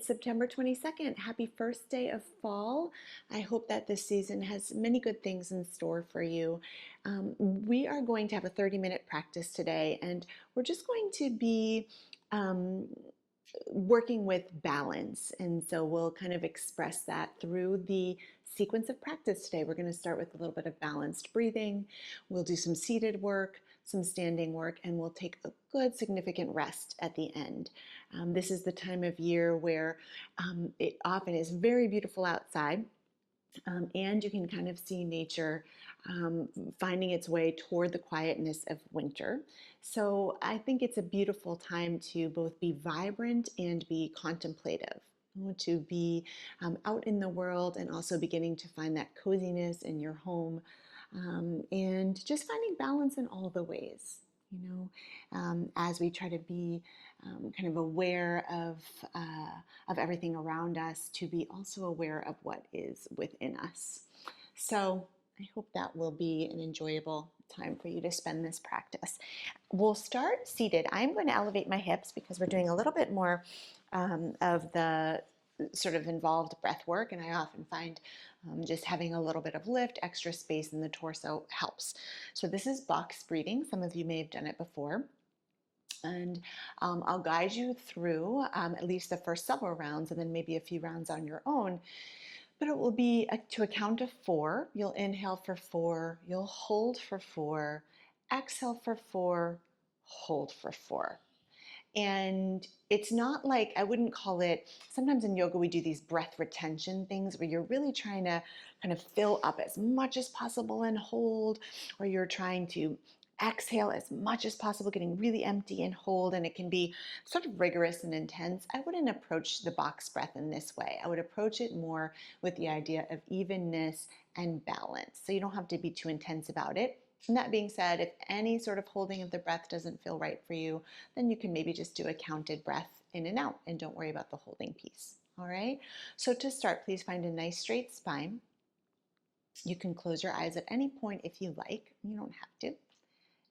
It's September 22nd. Happy first day of fall. I hope that this season has many good things in store for you. We are going to have a 30-minute practice today, and we're just going to be um, working with balance. And so we'll kind of express that through the sequence of practice today. We're going to start with a little bit of balanced breathing. We'll do some seated work, some standing work, and we'll take a good significant rest at the end. This is the time of year where it often is very beautiful outside. And you can kind of see nature finding its way toward the quietness of winter. So I think it's a beautiful time to both be vibrant and be contemplative, to be out in the world and also beginning to find that coziness in your home, and just finding balance in all the ways. As we try to be kind of aware of everything around us, to be also aware of what is within us. So I hope that will be an enjoyable time for you to spend this practice. We'll start seated. I'm going to elevate my hips because we're doing a little bit more of the sort of involved breath work, and I often find just having a little bit of lift, extra space in the torso helps. So this is box breathing. Some of you may have done it before. And I'll guide you through at least the first several rounds, and then maybe a few rounds on your own. But it will be to a count of 4. You'll inhale for 4, you'll hold for 4, exhale for 4, hold for 4. And it's not like, I wouldn't call it, sometimes in yoga we do these breath retention things where you're really trying to kind of fill up as much as possible and hold, or you're trying to exhale as much as possible, getting really empty and hold, and it can be sort of rigorous and intense. I wouldn't approach the box breath in this way. I would approach it more with the idea of evenness and balance. So you don't have to be too intense about it. And that being said, if any sort of holding of the breath doesn't feel right for you, then you can maybe just do a counted breath in and out and don't worry about the holding piece. All right. So to start, please find a nice straight spine. You can close your eyes at any point if you like. You don't have to.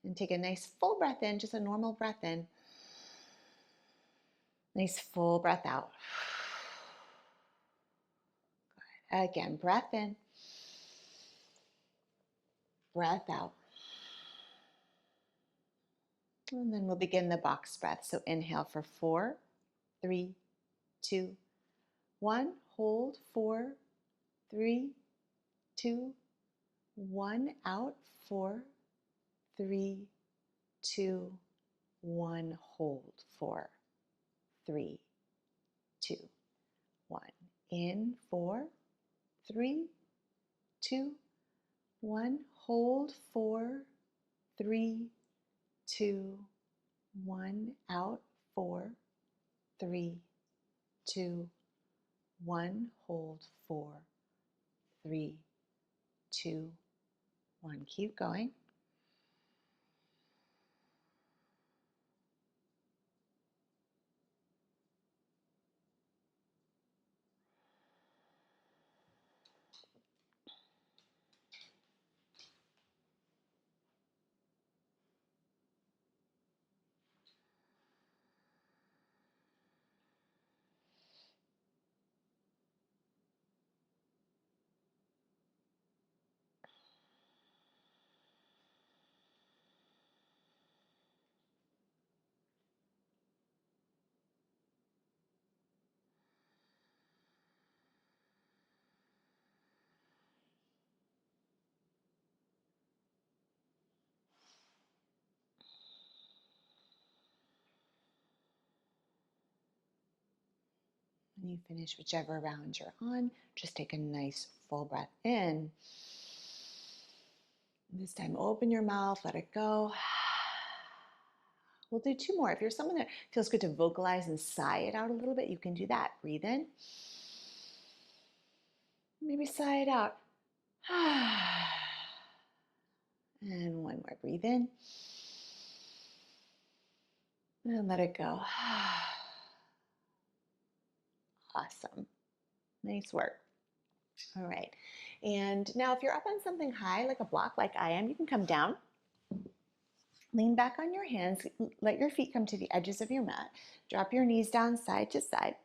And take a nice full breath in, just a normal breath in. Nice full breath out. Good. Again, breath in, breath out. And then we'll begin the box breath. So inhale for 4, 3, 2, 1. Hold 4, 3, 2, 1. Out 4, 3, 2, 1. Hold 4, 3, 2, 1. In 4, 3, 2, 1. Hold 4, 3, 2, 1. Out 4, 3, 2, 1. Hold 4, 3, 2, 1. Keep going. When you finish whichever round you're on, just take a nice full breath in. This time, open your mouth, let it go. We'll do 2 more. If you're someone that feels good to vocalize and sigh it out a little bit, you can do that. Breathe in. Maybe sigh it out. And 1 more. Breathe in. And let it go. Awesome. Nice work. All right. And now if you're up on something high, like a block like I am, you can come down. Lean back on your hands. Let your feet come to the edges of your mat. Drop your knees down side to side.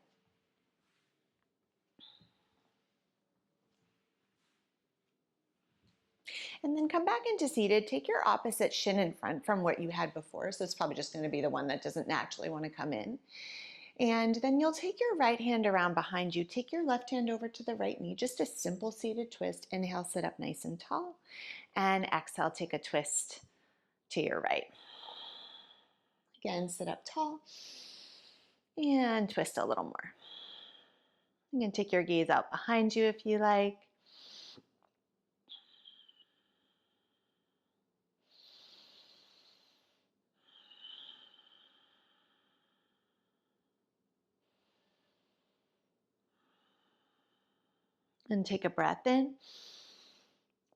And then come back into seated. Take your opposite shin in front from what you had before. So it's probably just going to be the one that doesn't naturally want to come in. And then you'll take your right hand around behind you. Take your left hand over to the right knee. Just a simple seated twist. Inhale, sit up nice and tall. And exhale, take a twist to your right. Again, sit up tall. And twist a little more. You can take your gaze out behind you if you like. And take a breath in.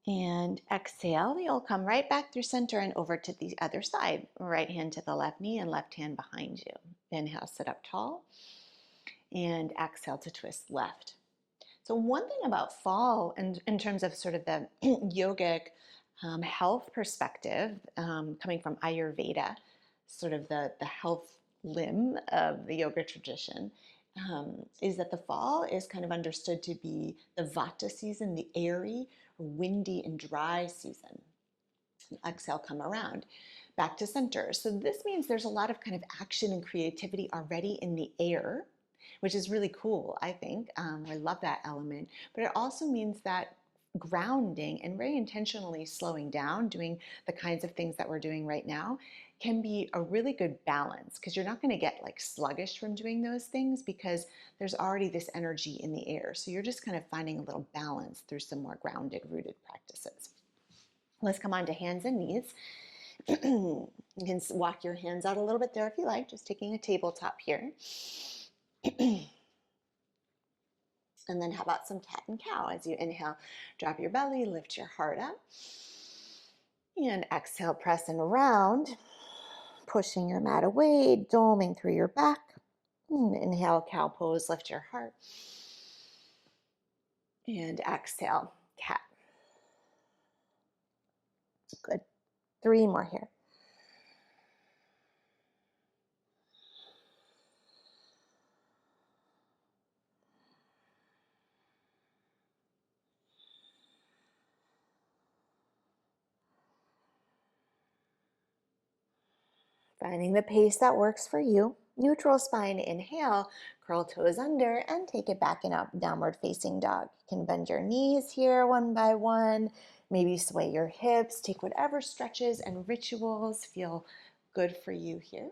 And exhale, you'll come right back through center and over to the other side. Right hand to the left knee and left hand behind you. Inhale, sit up tall. And exhale to twist left. So one thing about fall, and in terms of sort of the yogic health perspective, coming from Ayurveda, sort of the health limb of the yoga tradition, is that the fall is kind of understood to be the vata season, the airy, windy, and dry season. Exhale, come around. Back to center. So this means there's a lot of kind of action and creativity already in the air, which is really cool, I think. I love that element. But it also means that grounding and very intentionally slowing down, doing the kinds of things that we're doing right now, can be a really good balance, because you're not going to get like sluggish from doing those things because there's already this energy in the air. So you're just kind of finding a little balance through some more grounded, rooted practices. Let's come on to hands and knees. You can walk your hands out a little bit there if you like, just taking a tabletop here. And then how about some cat and cow? As you inhale, drop your belly, lift your heart up. And exhale, press and round, pushing your mat away, doming through your back. And inhale, cow pose, lift your heart. And exhale, cat. Good. 3 more here. Finding the pace that works for you. Neutral spine, inhale, curl toes under, and take it back in up, downward facing dog. You can bend your knees here one by one, maybe sway your hips, take whatever stretches and rituals feel good for you here.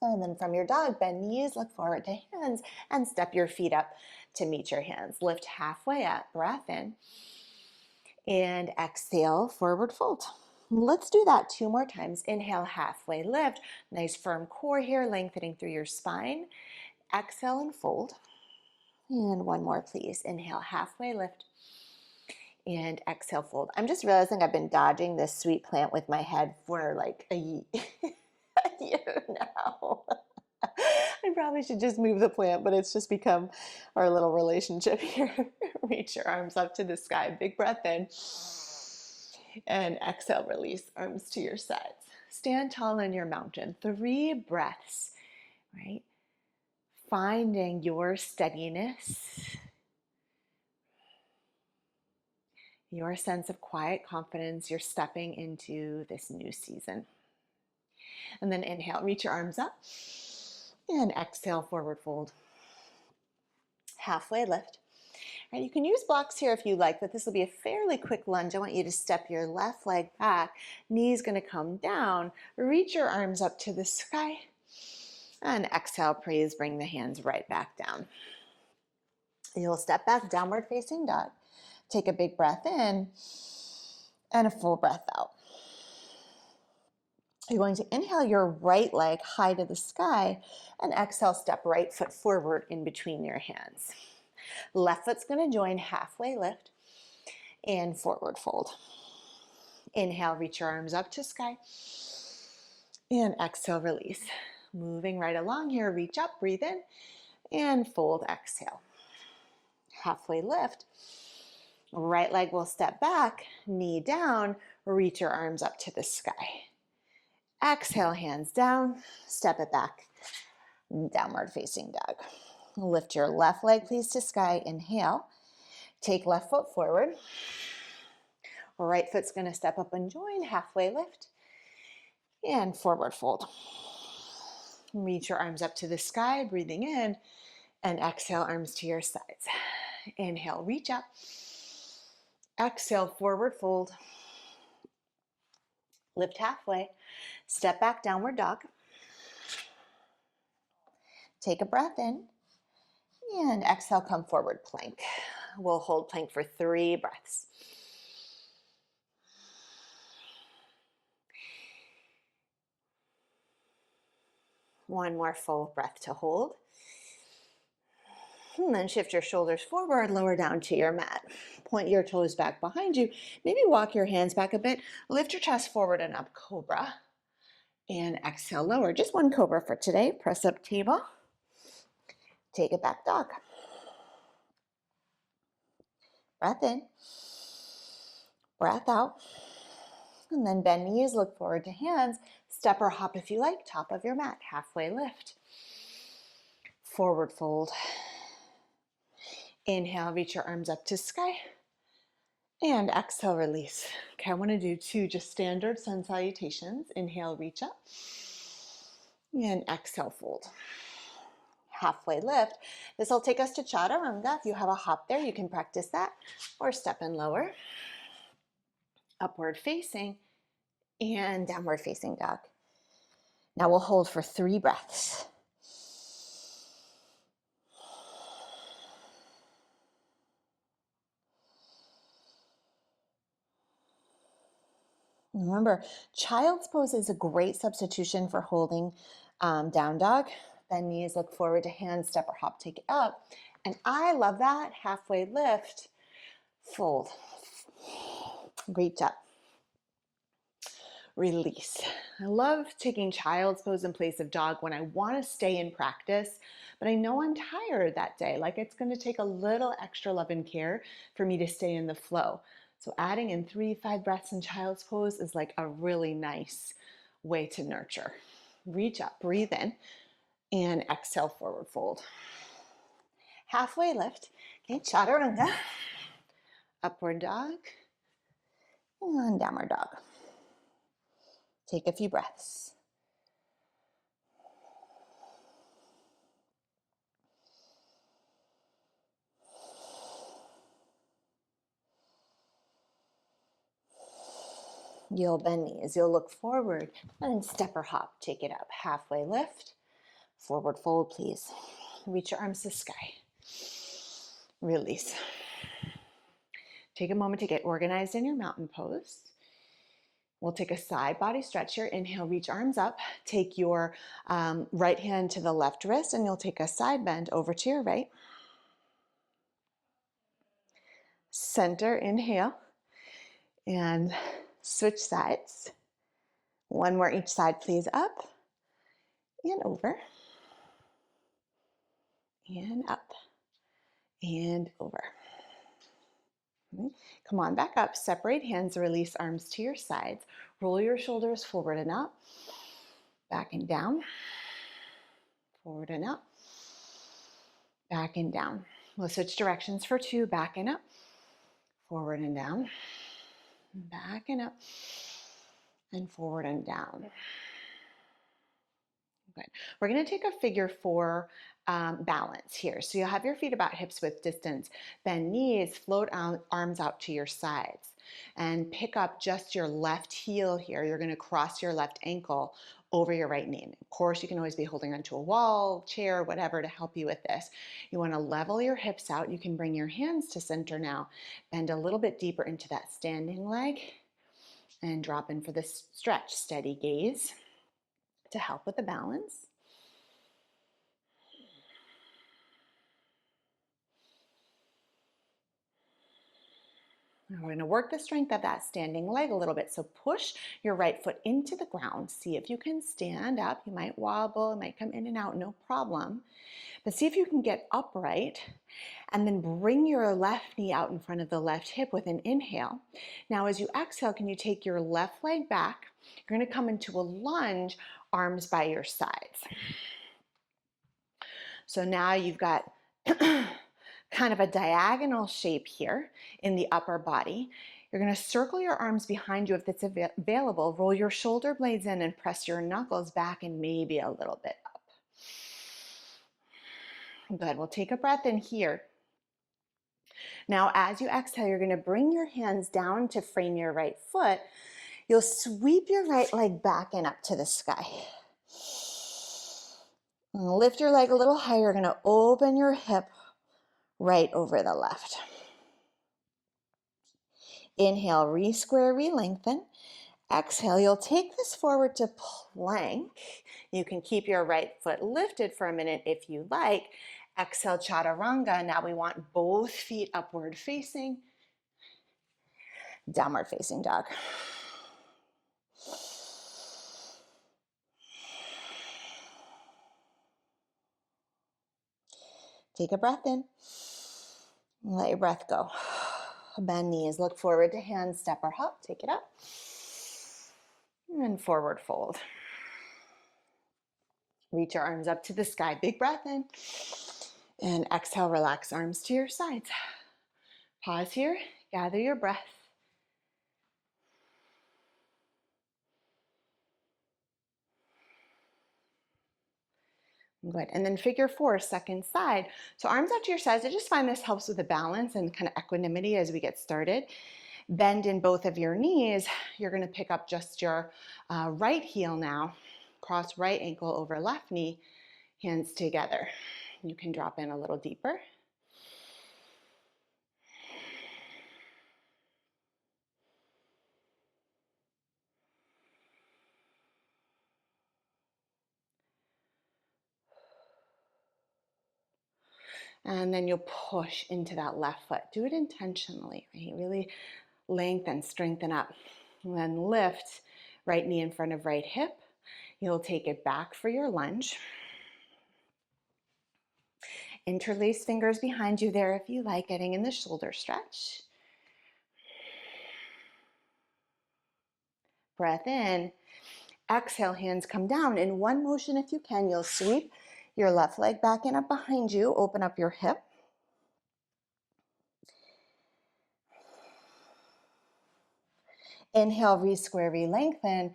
And then from your dog, bend knees, look forward to hands, and step your feet up to meet your hands. Lift halfway up, breath in, and exhale, forward fold. Let's do that 2 more times. Inhale, halfway lift. Nice firm core here, lengthening through your spine. Exhale and fold. And 1 more, please. Inhale, halfway lift. And exhale, fold. I'm just realizing I've been dodging this sweet plant with my head for like a year now. I probably should just move the plant, but it's just become our little relationship here. Reach your arms up to the sky. Big breath in. And exhale, release arms to your sides. Stand tall in your mountain. 3 breaths, right? Finding your steadiness, your sense of quiet confidence. You're stepping into this new season. And then inhale, reach your arms up. And exhale, forward fold. Halfway lift. Right, you can use blocks here if you like, but this will be a fairly quick lunge. I want you to step your left leg back. Knee's going to come down. Reach your arms up to the sky. And exhale, please bring the hands right back down. You'll step back, downward facing dog. Take a big breath in and a full breath out. You're going to inhale your right leg high to the sky and exhale, step right foot forward in between your hands. Left foot's going to join, halfway lift and forward fold. Inhale, reach your arms up to sky and exhale, release. Moving right along here, reach up, breathe in and fold, exhale. Halfway lift. Right leg will step back, knee down, reach your arms up to the sky. Exhale, hands down, step it back, downward facing dog. Lift your left leg, please, to sky. Inhale. Take left foot forward. Right foot's going to step up and join. Halfway lift. And forward fold. Reach your arms up to the sky, breathing in. And exhale, arms to your sides. Inhale, reach up. Exhale, forward fold. Lift halfway. Step back, downward dog. Take a breath in. And exhale, come forward plank. We'll hold plank for 3 breaths. One more full breath to hold. And then shift your shoulders forward, lower down to your mat. Point your toes back behind you. Maybe walk your hands back a bit. Lift your chest forward and up, cobra. And exhale, lower. Just one cobra for today. Press up table. Take it back, dog. Breath in. Breath out. And then bend knees, look forward to hands. Step or hop if you like, top of your mat. Halfway lift. Forward fold. Inhale, reach your arms up to sky. And exhale, release. Okay, I want to do 2 just standard sun salutations. Inhale, reach up. And exhale, fold. Halfway lift. This will take us to chaturanga. If you have a hop there, you can practice that. Or step and lower. Upward facing. And downward facing dog. Now we'll hold for 3 breaths. Remember, child's pose is a great substitution for holding down dog. Bend knees, look forward to hands, step or hop, take it up. And I love that. Halfway lift, fold, reach up, release. I love taking child's pose in place of dog when I want to stay in practice, but I know I'm tired that day. Like it's going to take a little extra love and care for me to stay in the flow. So adding in 3-5 breaths in child's pose is like a really nice way to nurture. Reach up, breathe in, and exhale, forward fold. Halfway lift. Okay, chaturanga. Upward dog. And downward dog. Take a few breaths. You'll bend knees, you'll look forward and step or hop, take it up. Halfway lift, forward fold please. Reach your arms to sky. Release. Take a moment to get organized in your mountain pose. We'll take a side body stretch here. Inhale, reach arms up. Take your right hand to the left wrist and you'll take a side bend over to your right. Center, inhale. And switch sides. One more each side, please. Up and over and up and over. Come on back up. Separate hands, release arms to your sides. Roll your shoulders forward and up, back and down, forward and up, back and down. We'll switch directions for 2, back and up, forward and down, back and up, and forward and down. Good. We're going to take a figure 4 balance here. So you'll have your feet about hips width distance. Bend knees, float arms out to your sides. And pick up just your left heel here. You're going to cross your left ankle over your right knee. Of course, you can always be holding onto a wall, chair, whatever to help you with this. You want to level your hips out. You can bring your hands to center now. Bend a little bit deeper into that standing leg. And drop in for this stretch. Steady gaze to help with the balance. Now we're going to work the strength of that standing leg a little bit. So push your right foot into the ground. See if you can stand up. You might wobble, it might come in and out, no problem. But see if you can get upright, and then bring your left knee out in front of the left hip with an inhale. Now as you exhale, can you take your left leg back? You're going to come into a lunge, arms by your sides. So now you've got kind of a diagonal shape here in the upper body. You're going to circle your arms behind you if it's available. Roll your shoulder blades in and press your knuckles back and maybe a little bit up. Good. We'll take a breath in here. Now, as you exhale, you're going to bring your hands down to frame your right foot. You'll sweep your right leg back and up to the sky. And lift your leg a little higher. You're going to open your hip right over the left. Inhale, re-square, re-lengthen. Exhale, you'll take this forward to plank. You can keep your right foot lifted for a minute if you like. Exhale, chaturanga. Now we want both feet upward facing. Downward facing dog. Take a breath in. Let your breath go. Bend knees, look forward to hands, step or hop. Take it up. And forward fold. Reach your arms up to the sky. Big breath in. And exhale, relax arms to your sides. Pause here, gather your breath. Good. And then figure four, second side. So arms out to your sides. I just find this helps with the balance and kind of equanimity as we get started. Bend in both of your knees. You're going to pick up just your right heel now. Cross right ankle over left knee, hands together. You can drop in a little deeper. And then you'll push into that left foot. Do it intentionally, right? Really lengthen, strengthen up. And then lift, right knee in front of right hip. You'll take it back for your lunge. Interlace fingers behind you there if you like, getting in the shoulder stretch. Breath in. Exhale, hands come down. In one motion, if you can, you'll sweep your left leg back and up behind you. Open up your hip. Inhale, re-square, re-lengthen.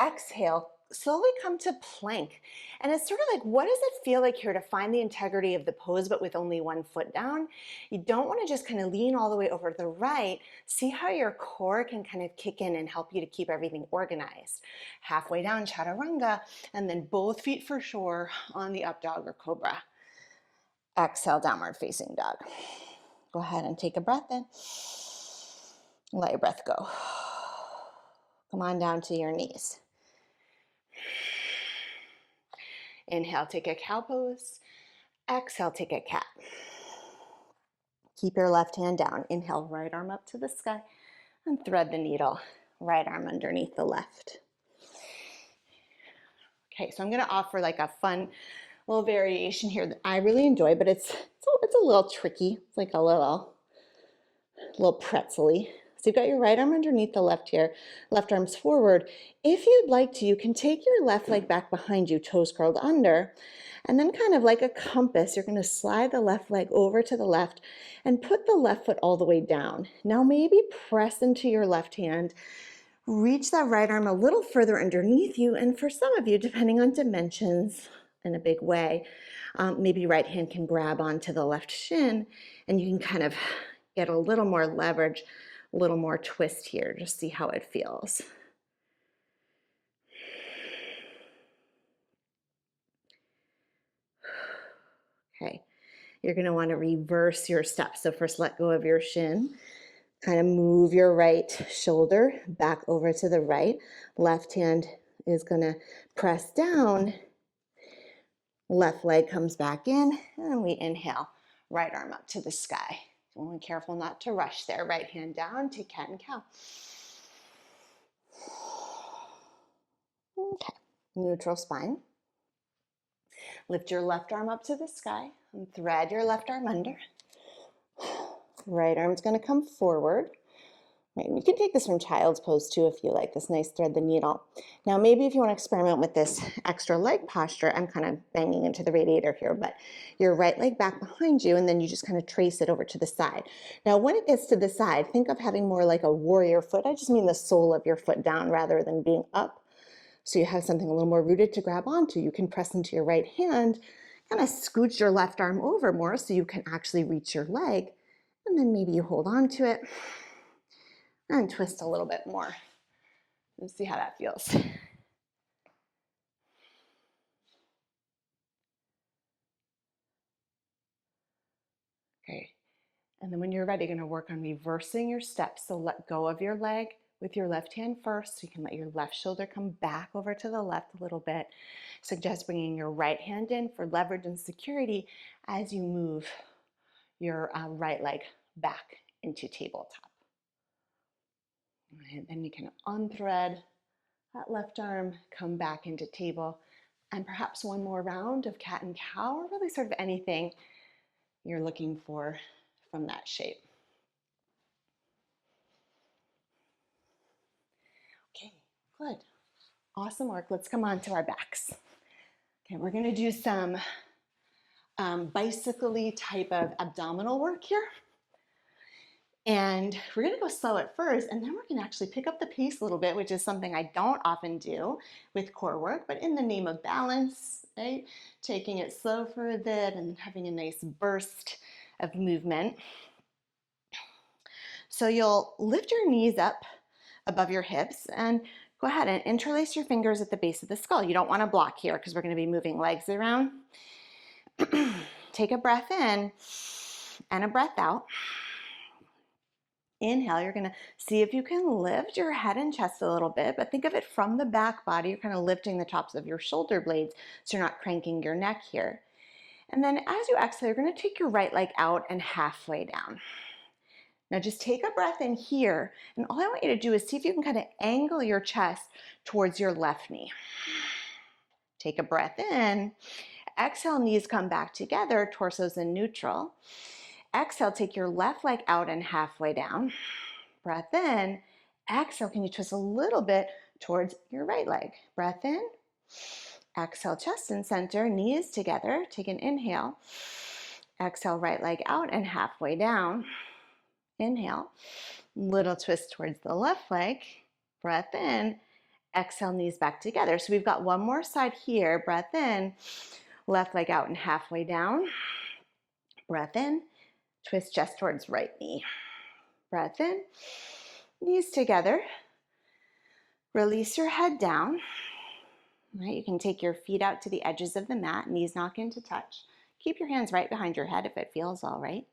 Exhale, slowly come to plank. And it's sort of like, what does it feel like here to find the integrity of the pose, but with only one foot down? You don't want to just kind of lean all the way over to the right. See how your core can kind of kick in and help you to keep everything organized. Halfway down, chaturanga, and then both feet for sure on the up dog or cobra. Exhale, downward facing dog. Go ahead and take a breath in. Let your breath go. Come on down to your knees. Inhale, take a cow pose. Exhale, take a cat. Keep your left hand down. Inhale, right arm up to the sky and thread the needle. Right arm underneath the left. Okay, so I'm going to offer like a fun little variation here that I really enjoy, but it's a little tricky. It's like a little pretzel-y. So you've got your right arm underneath the left here, left arm's forward. If you'd like to, you can take your left leg back behind you, toes curled under, and then kind of like a compass, you're going to slide the left leg over to the left and put the left foot all the way down. Now maybe press into your left hand, reach that right arm a little further underneath you, and for some of you, depending on dimensions in a big way, maybe right hand can grab onto the left shin, and you can kind of get a little more leverage, a little more twist here. Just see how it feels. Okay, you're going to want to reverse your steps. So first let go of your shin, kind of move your right shoulder back over to the right. Left hand is going to press down. Left leg comes back in, and we inhale, right arm up to the sky. So careful not to rush there. Right hand down, take cat and cow. Okay, neutral spine. Lift your left arm up to the sky and thread your left arm under. Right arm's going to come forward. Right, and you can take this from child's pose too if you like, this nice thread the needle. Now maybe if you want to experiment with this extra leg posture, I'm kind of banging into the radiator here, but your right leg back behind you, and then you just kind of trace it over to the side. Now when it gets to the side, think of having more like a warrior foot. I just mean the sole of your foot down rather than being up. So you have something a little more rooted to grab onto. You can press into your right hand, kind of scooch your left arm over more so you can actually reach your leg. And then maybe you hold on to it and twist a little bit more. Let's see how that feels. Okay, and then when you're ready, you're gonna work on reversing your steps. So let go of your leg with your left hand first, so you can let your left shoulder come back over to the left a little bit. Suggest bringing your right hand in for leverage and security as you move your right leg back into tabletop. And then you can unthread that left arm, come back into table, and perhaps one more round of cat and cow, or really sort of anything you're looking for from that shape. Okay, good. Awesome work. Let's come on to our backs. Okay, we're gonna do some bicycle-y type of abdominal work here. And we're gonna go slow at first, and then we're gonna actually pick up the pace a little bit, which is something I don't often do with core work, but in the name of balance, right? Taking it slow for a bit and having a nice burst of movement. So you'll lift your knees up above your hips and go ahead and interlace your fingers at the base of the skull. You don't wanna block here because we're gonna be moving legs around. Take a breath in and a breath out. Inhale, you're gonna see if you can lift your head and chest a little bit, but think of it from the back body. You're kind of lifting the tops of your shoulder blades so you're not cranking your neck here. And then as you exhale, you're gonna take your right leg out and halfway down. Now just take a breath in here, and all I want you to do is see if you can kind of angle your chest towards your left knee. Take a breath in. Exhale, knees come back together, torso's in neutral. Exhale, take your left leg out and halfway down. Breath in. Exhale, can you twist a little bit towards your right leg? Breath in. Exhale, chest and center, knees together. Take an inhale. Exhale, right leg out and halfway down. Inhale. Little twist towards the left leg. Breath in. Exhale, knees back together. So we've got one more side here. Breath in. Left leg out and halfway down. Breath in. Twist chest towards right knee. Breath in. Knees together. Release your head down. Right, you can take your feet out to the edges of the mat, knees knock into touch. Keep your hands right behind your head if it feels all right.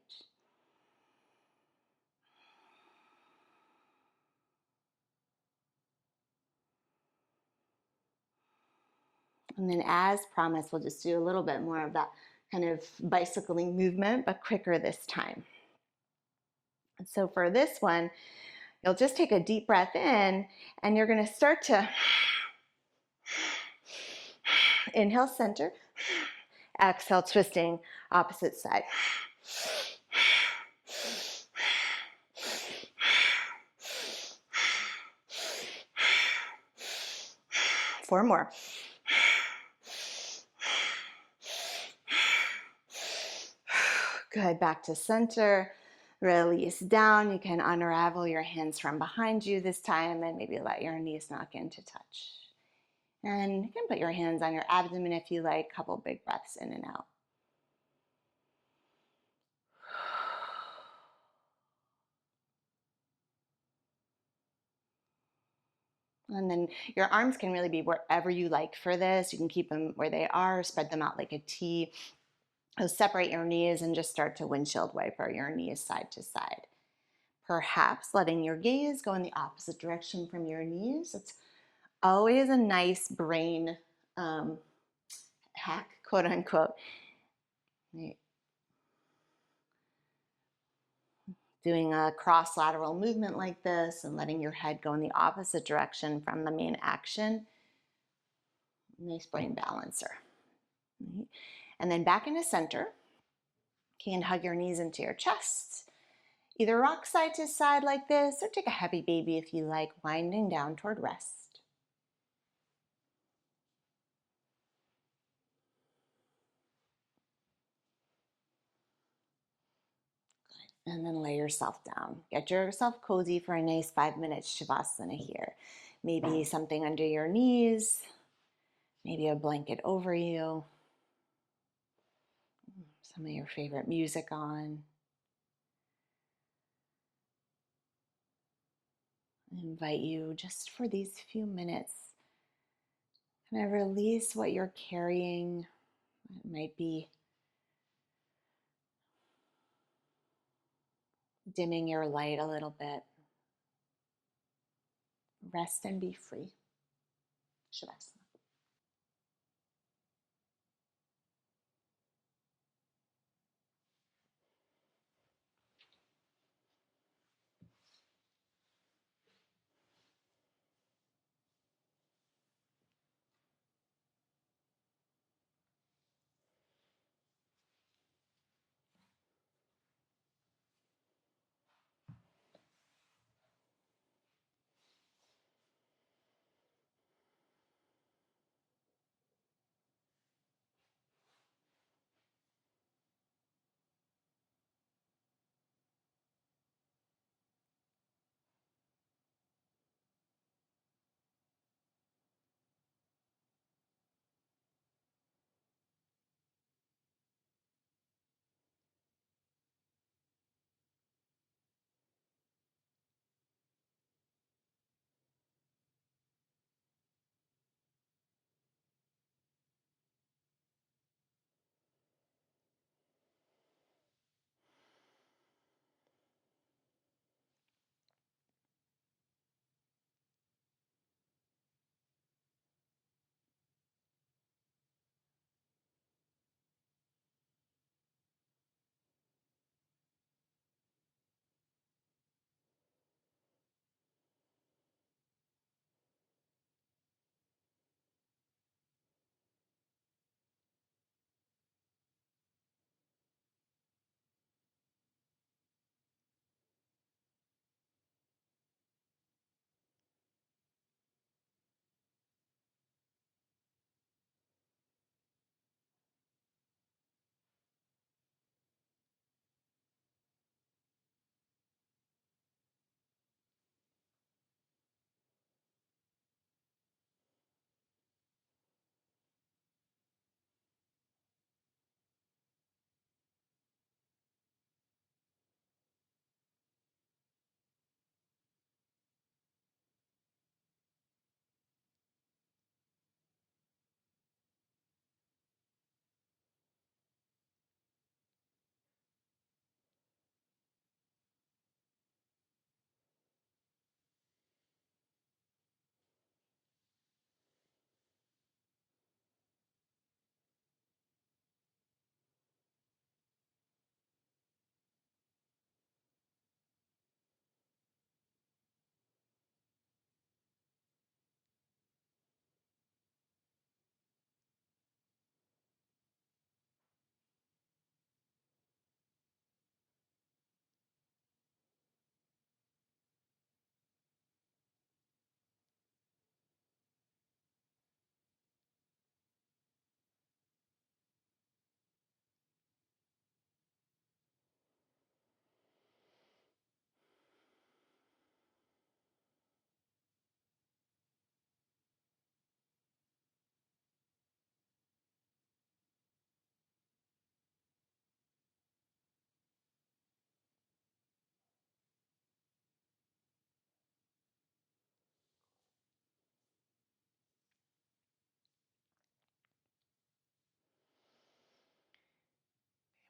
And then as promised, we'll just do a little bit more of that kind of bicycling movement, but quicker this time. And so for this one, you'll just take a deep breath in, and you're gonna start to inhale center, exhale twisting opposite side. Four more. Good, back to center. Release down. You can unravel your hands from behind you this time and maybe let your knees knock into touch. And you can put your hands on your abdomen if you like, couple big breaths in and out. And then your arms can really be wherever you like for this. You can keep them where they are, spread them out like a T. So separate your knees and just start to windshield wiper your knees side to side. Perhaps letting your gaze go in the opposite direction from your knees. It's always a nice brain hack, quote unquote. Right. Doing a cross lateral movement like this and letting your head go in the opposite direction from the main action. Nice brain balancer. And then back into center. You can hug your knees into your chest. Either rock side to side like this, or take a happy baby if you like, winding down toward rest. And then lay yourself down. Get yourself cozy for a nice 5-minute Shavasana here. Maybe something under your knees, maybe a blanket over you, some of your favorite music on. I invite you just for these few minutes, kind of release what you're carrying. It might be dimming your light a little bit. Rest and be free. Shavasana.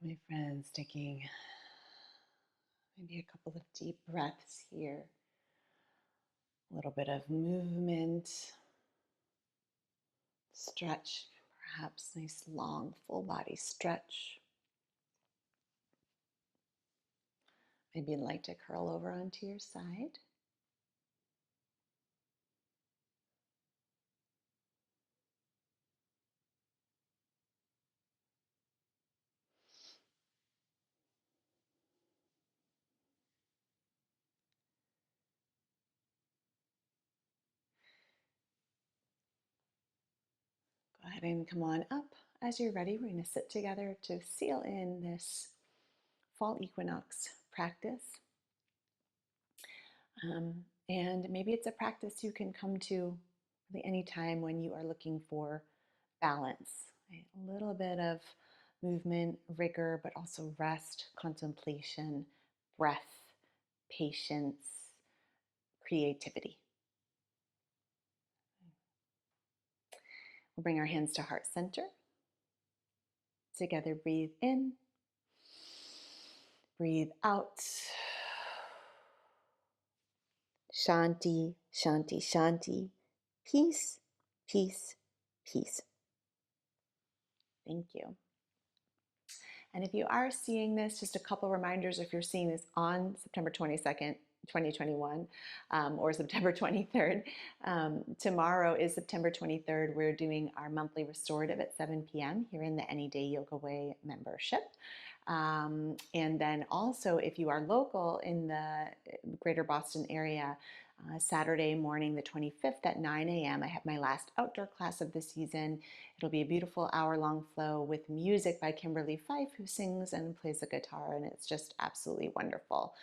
My friends, taking maybe a couple of deep breaths here. A little bit of movement, stretch, perhaps nice long full body stretch. Maybe you'd like to curl over onto your side. Go ahead and come on up. As you're ready, we're going to sit together to seal in this fall equinox practice. And maybe it's a practice you can come to really any time when you are looking for balance, right? A little bit of movement, rigor, but also rest, contemplation, breath, patience, creativity. We'll bring our hands to heart center. Together, breathe in, breathe out. Shanti, shanti, shanti. Peace, peace, peace. Thank you. And if you are seeing this, just a couple reminders if you're seeing this on September 22nd, 2021, or September 23rd. Tomorrow is September 23rd. We're doing our monthly restorative at 7 p.m. here in the Any Day Yogaway membership. And then also, if you are local in the greater Boston area, Saturday morning, the 25th at 9 a.m., I have my last outdoor class of the season. It'll be a beautiful hour-long flow with music by Kimberly Fife, who sings and plays the guitar, and it's just absolutely wonderful.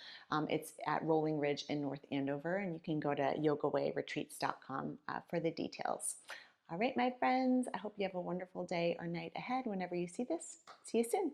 It's at Rolling Ridge in North Andover, and you can go to yogawayretreats.com for the details. All right, my friends, I hope you have a wonderful day or night ahead whenever you see this. See you soon.